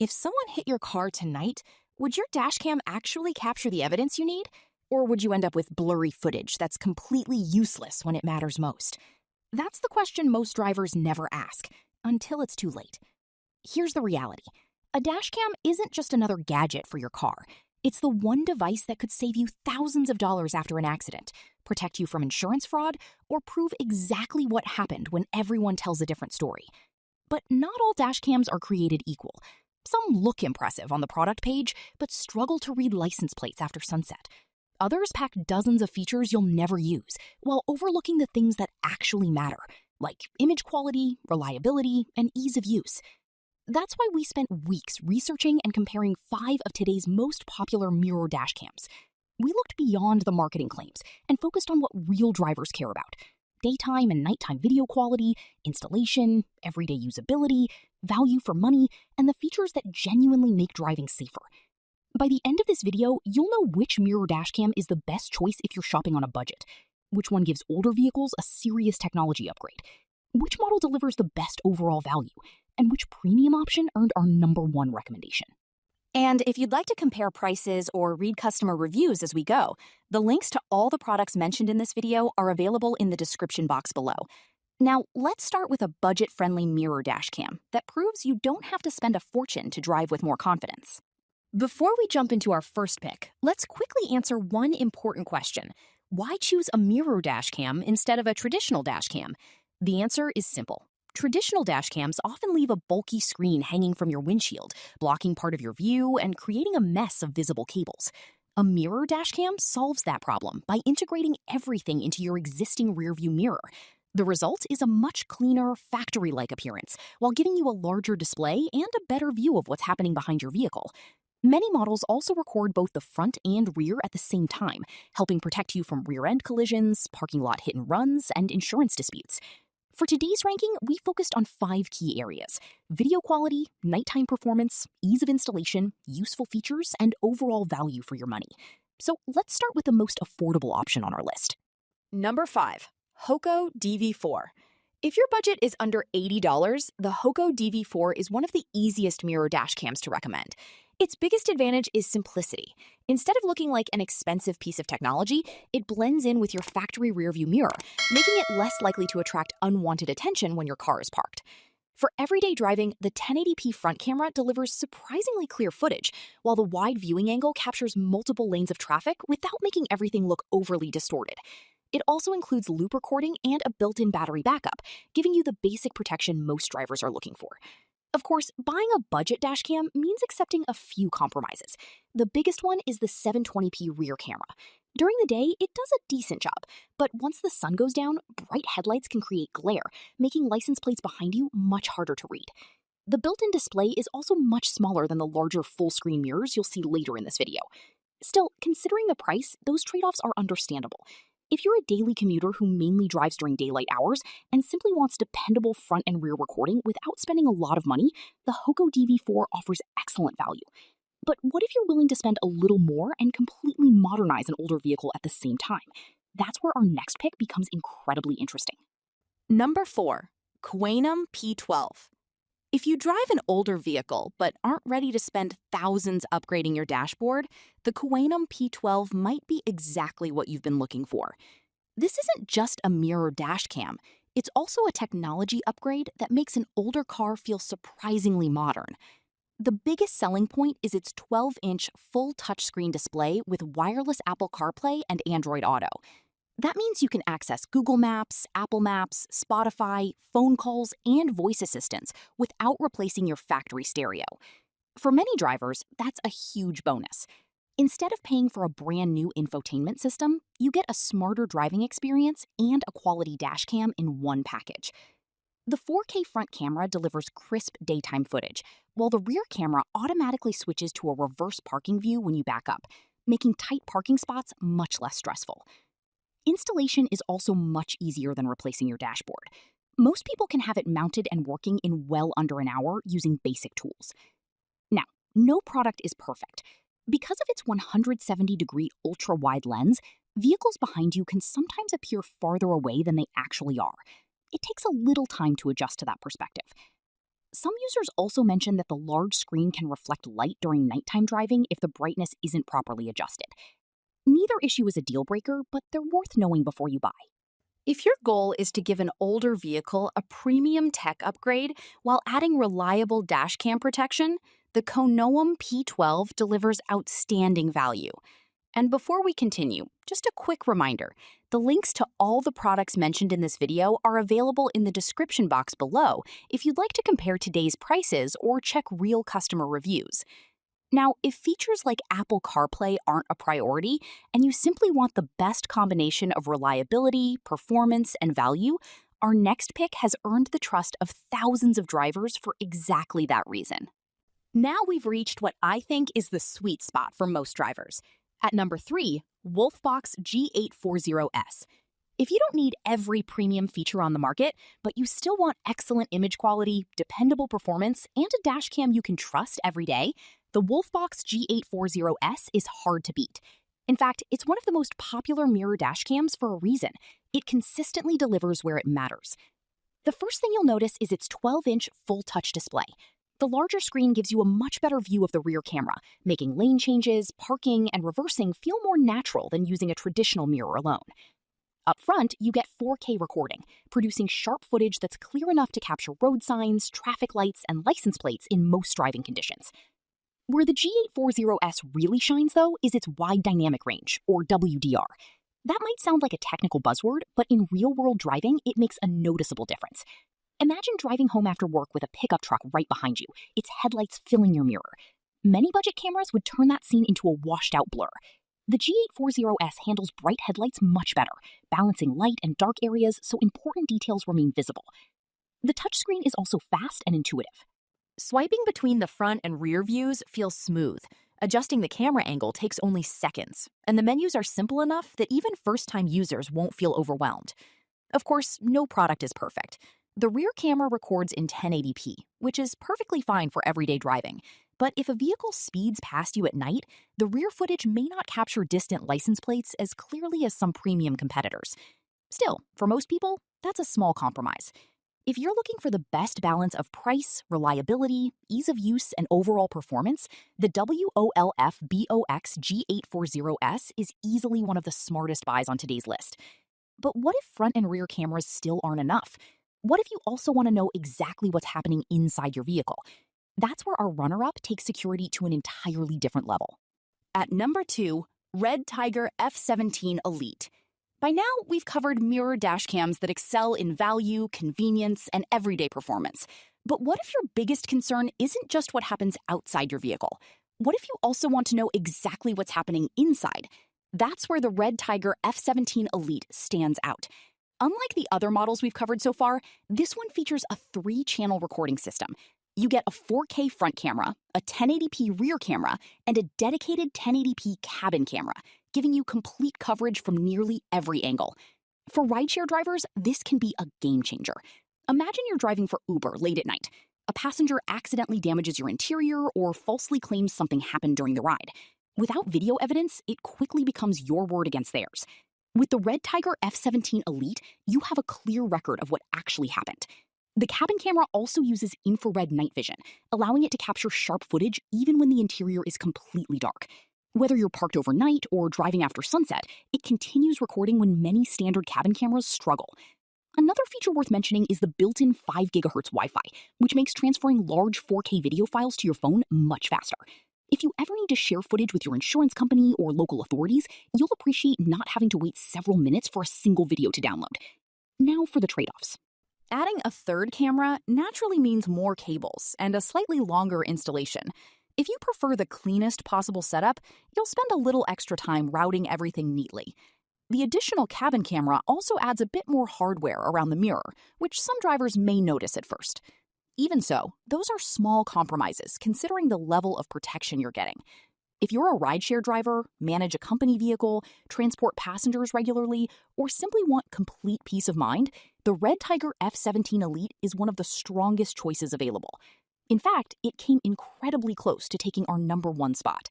If someone hit your car tonight, would your dashcam actually capture the evidence you need? Or would you end up with blurry footage that's completely useless when it matters most? That's the question most drivers never ask, until it's too late. Here's the reality. A dashcam isn't just another gadget for your car. It's the one device that could save you thousands of dollars after an accident, protect you from insurance fraud, or prove exactly what happened when everyone tells a different story. But not all dashcams are created equal. Some look impressive on the product page, but struggle to read license plates after sunset. Others pack dozens of features you'll never use, while overlooking the things that actually matter, like image quality, reliability, and ease of use. That's why we spent weeks researching and comparing 5 of today's most popular mirror dashcams. We looked beyond the marketing claims and focused on what real drivers care about: daytime and nighttime video quality, installation, everyday usability, value for money, and the features that genuinely make driving safer. By the end of this video, you'll know which mirror dashcam is the best choice if you're shopping on a budget, which one gives older vehicles a serious technology upgrade, which model delivers the best overall value, and which premium option earned our #1 recommendation. And if you'd like to compare prices or read customer reviews as we go, the links to all the products mentioned in this video are available in the description box below. Now, let's start with a budget-friendly mirror dashcam that proves you don't have to spend a fortune to drive with more confidence. Before we jump into our first pick, let's quickly answer one important question. Why choose a mirror dashcam instead of a traditional dashcam? The answer is simple. Traditional dashcams often leave a bulky screen hanging from your windshield, blocking part of your view and creating a mess of visible cables. A mirror dashcam solves that problem by integrating everything into your existing rearview mirror. The result is a much cleaner, factory-like appearance, while giving you a larger display and a better view of what's happening behind your vehicle. Many models also record both the front and rear at the same time, helping protect you from rear-end collisions, parking lot hit-and-runs, and insurance disputes. For today's ranking, we focused on 5 key areas: video quality, nighttime performance, ease of installation, useful features, and overall value for your money. So let's start with the most affordable option on our list. Number 5. Hoco DV4. If your budget is under $80, the Hoco DV4 is one of the easiest mirror dashcams to recommend. Its biggest advantage is simplicity. Instead of looking like an expensive piece of technology, it blends in with your factory rearview mirror, making it less likely to attract unwanted attention when your car is parked. For everyday driving, the 1080p front camera delivers surprisingly clear footage, while the wide viewing angle captures multiple lanes of traffic without making everything look overly distorted. It also includes loop recording and a built-in battery backup, giving you the basic protection most drivers are looking for. Of course, buying a budget dashcam means accepting a few compromises. The biggest one is the 720p rear camera. During the day, it does a decent job, but once the sun goes down, bright headlights can create glare, making license plates behind you much harder to read. The built-in display is also much smaller than the larger full-screen mirrors you'll see later in this video. Still, considering the price, those trade-offs are understandable. If you're a daily commuter who mainly drives during daylight hours and simply wants dependable front and rear recording without spending a lot of money, the Hoco DV4 offers excellent value. But what if you're willing to spend a little more and completely modernize an older vehicle at the same time? That's where our next pick becomes incredibly interesting. Number 4. KOUENOM P12. If you drive an older vehicle but aren't ready to spend thousands upgrading your dashboard, the KOUENOM P12 might be exactly what you've been looking for. This isn't just a mirror dashcam. It's also a technology upgrade that makes an older car feel surprisingly modern. The biggest selling point is its 12-inch full touchscreen display with wireless Apple CarPlay and Android Auto. That means you can access Google Maps, Apple Maps, Spotify, phone calls, and voice assistants without replacing your factory stereo. For many drivers, that's a huge bonus. Instead of paying for a brand new infotainment system, you get a smarter driving experience and a quality dashcam in one package. The 4K front camera delivers crisp daytime footage, while the rear camera automatically switches to a reverse parking view when you back up, making tight parking spots much less stressful. Installation is also much easier than replacing your dashboard. Most people can have it mounted and working in well under an hour using basic tools. Now, no product is perfect. Because of its 170-degree ultra-wide lens, vehicles behind you can sometimes appear farther away than they actually are. It takes a little time to adjust to that perspective. Some users also mention that the large screen can reflect light during nighttime driving if the brightness isn't properly adjusted. Neither issue is a deal breaker, but they're worth knowing before you buy. If your goal is to give an older vehicle a premium tech upgrade while adding reliable dashcam protection, the KOUENOM P12 delivers outstanding value. And before we continue, just a quick reminder, the links to all the products mentioned in this video are available in the description box below if you'd like to compare today's prices or check real customer reviews. Now, if features like Apple CarPlay aren't a priority and you simply want the best combination of reliability, performance, and value, our next pick has earned the trust of thousands of drivers for exactly that reason. Now we've reached what I think is the sweet spot for most drivers. At number 3, WOLFBOX G840S. If you don't need every premium feature on the market, but you still want excellent image quality, dependable performance, and a dashcam you can trust every day, the WOLFBOX G840S is hard to beat. In fact, it's one of the most popular mirror dashcams for a reason. It consistently delivers where it matters. The first thing you'll notice is its 12-inch full-touch display. The larger screen gives you a much better view of the rear camera, making lane changes, parking, and reversing feel more natural than using a traditional mirror alone. Up front, you get 4K recording, producing sharp footage that's clear enough to capture road signs, traffic lights, and license plates in most driving conditions. Where the G840S really shines, though, is its wide dynamic range, or WDR. That might sound like a technical buzzword, but in real-world driving, it makes a noticeable difference. Imagine driving home after work with a pickup truck right behind you, its headlights filling your mirror. Many budget cameras would turn that scene into a washed-out blur. The G840S handles bright headlights much better, balancing light and dark areas so important details remain visible. The touchscreen is also fast and intuitive. Swiping between the front and rear views feels smooth. Adjusting the camera angle takes only seconds, and the menus are simple enough that even first-time users won't feel overwhelmed. Of course, no product is perfect. The rear camera records in 1080p, which is perfectly fine for everyday driving. But if a vehicle speeds past you at night, the rear footage may not capture distant license plates as clearly as some premium competitors. Still, for most people, that's a small compromise. If you're looking for the best balance of price, reliability, ease of use, and overall performance, the WOLFBOX G840S is easily one of the smartest buys on today's list. But what if front and rear cameras still aren't enough? What if you also want to know exactly what's happening inside your vehicle? That's where our runner-up takes security to an entirely different level. At number 2, REDTIGER F17 Elite. By now, we've covered mirror dashcams that excel in value, convenience, and everyday performance. But what if your biggest concern isn't just what happens outside your vehicle? What if you also want to know exactly what's happening inside? That's where the REDTIGER F17 Elite stands out. Unlike the other models we've covered so far, this one features a 3-channel recording system. You get a 4K front camera, a 1080p rear camera, and a dedicated 1080p cabin camera, giving you complete coverage from nearly every angle. For rideshare drivers, this can be a game changer. Imagine you're driving for Uber late at night. A passenger accidentally damages your interior or falsely claims something happened during the ride. Without video evidence, it quickly becomes your word against theirs. With the REDTIGER F17 Elite, you have a clear record of what actually happened. The cabin camera also uses infrared night vision, allowing it to capture sharp footage even when the interior is completely dark. Whether you're parked overnight or driving after sunset, it continues recording when many standard cabin cameras struggle. Another feature worth mentioning is the built-in 5 GHz Wi-Fi, which makes transferring large 4K video files to your phone much faster. If you ever need to share footage with your insurance company or local authorities, you'll appreciate not having to wait several minutes for a single video to download. Now for the trade-offs. Adding a third camera naturally means more cables and a slightly longer installation. If you prefer the cleanest possible setup, you'll spend a little extra time routing everything neatly. The additional cabin camera also adds a bit more hardware around the mirror, which some drivers may notice at first. Even so, those are small compromises considering the level of protection you're getting. If you're a rideshare driver, manage a company vehicle, transport passengers regularly, or simply want complete peace of mind, the REDTIGER F17 Elite is one of the strongest choices available. In fact, it came incredibly close to taking our number 1 spot.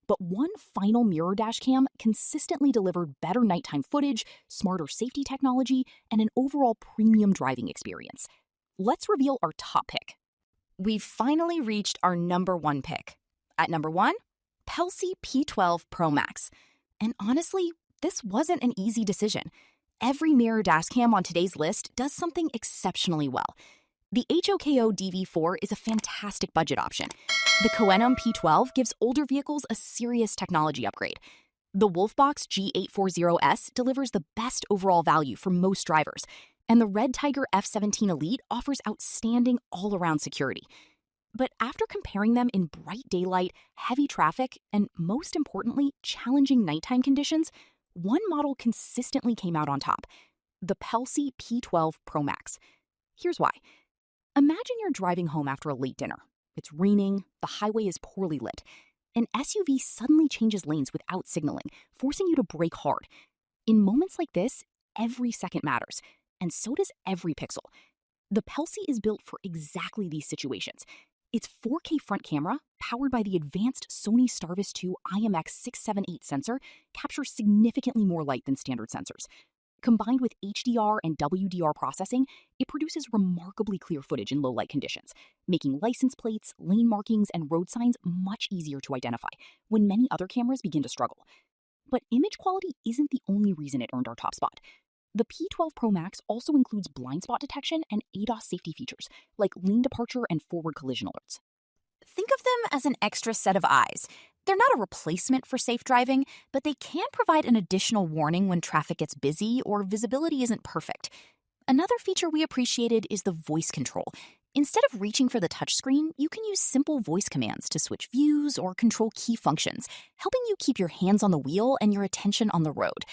But one final mirror dashcam consistently delivered better nighttime footage, smarter safety technology, and an overall premium driving experience. Let's reveal our top pick. we've finally reached our number one pick. At number one, Pelsee P12 Pro Max. And honestly, this wasn't an easy decision. Every mirror dashcam on today's list does something exceptionally well. The HOKO DV4 is a fantastic budget option. The KOUENOM P12 gives older vehicles a serious technology upgrade. The WOLFBOX G840S delivers the best overall value for most drivers, and the REDTIGER F17 Elite offers outstanding all-around security. But after comparing them in bright daylight, heavy traffic, and most importantly, challenging nighttime conditions, one model consistently came out on top: the Pelsee P12 Pro Max. Here's why. Imagine you're driving home after a late dinner. It's raining, the highway is poorly lit. An SUV suddenly changes lanes without signaling, forcing you to brake hard. In moments like this, every second matters, and so does every pixel. The Pelsee is built for exactly these situations. Its 4K front camera, powered by the advanced Sony Starvis 2 IMX678 sensor, captures significantly more light than standard sensors. Combined with HDR and WDR processing, it produces remarkably clear footage in low-light conditions, making license plates, lane markings, and road signs much easier to identify when many other cameras begin to struggle. But image quality isn't the only reason it earned our top spot. The P12 Pro Max also includes blind spot detection and ADAS safety features, like lane departure and forward collision alerts. Think of them as an extra set of eyes. They're not a replacement for safe driving, but they can provide an additional warning when traffic gets busy or visibility isn't perfect. Another feature we appreciated is the voice control. Instead of reaching for the touchscreen, you can use simple voice commands to switch views or control key functions, helping you keep your hands on the wheel and your attention on the road.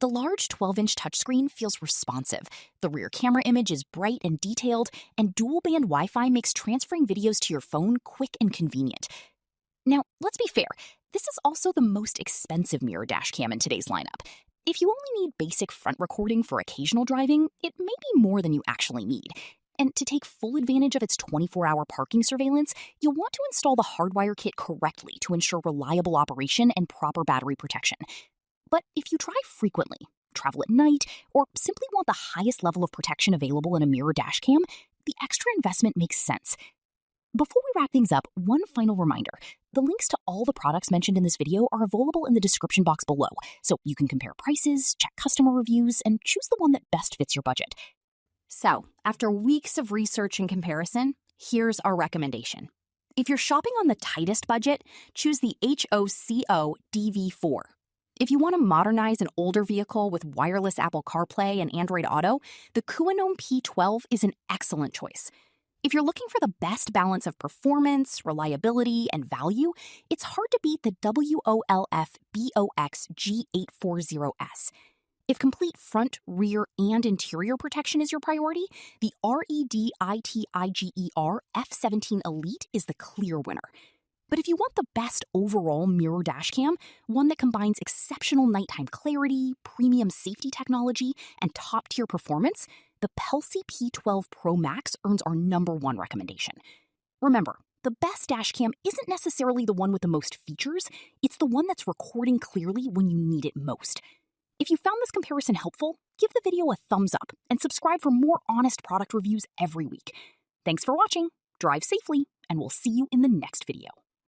The large 12-inch touchscreen feels responsive. The rear camera image is bright and detailed, and dual-band Wi-Fi makes transferring videos to your phone quick and convenient. Now, let's be fair, this is also the most expensive mirror dashcam in today's lineup. If you only need basic front recording for occasional driving, it may be more than you actually need. And to take full advantage of its 24-hour parking surveillance, you'll want to install the hardwire kit correctly to ensure reliable operation and proper battery protection. But if you drive frequently, travel at night, or simply want the highest level of protection available in a mirror dashcam, the extra investment makes sense. Before we wrap things up, one final reminder. The links to all the products mentioned in this video are available in the description box below, so you can compare prices, check customer reviews, and choose the one that best fits your budget. So, after weeks of research and comparison, here's our recommendation. If you're shopping on the tightest budget, choose the HOKO DV4. If you want to modernize an older vehicle with wireless Apple CarPlay and Android Auto, the KOUENOM P12 is an excellent choice. If you're looking for the best balance of performance, reliability, and value, it's hard to beat the WOLFBOX G840S. If complete front, rear, and interior protection is your priority, the REDTIGER F17 Elite is the clear winner. But if you want the best overall mirror dashcam, one that combines exceptional nighttime clarity, premium safety technology, and top-tier performance, the Pelsee P12 Pro Max earns our number one recommendation. Remember, the best dashcam isn't necessarily the one with the most features, it's the one that's recording clearly when you need it most. If you found this comparison helpful, give the video a thumbs up and subscribe for more honest product reviews every week. Thanks for watching, drive safely, and we'll see you in the next video.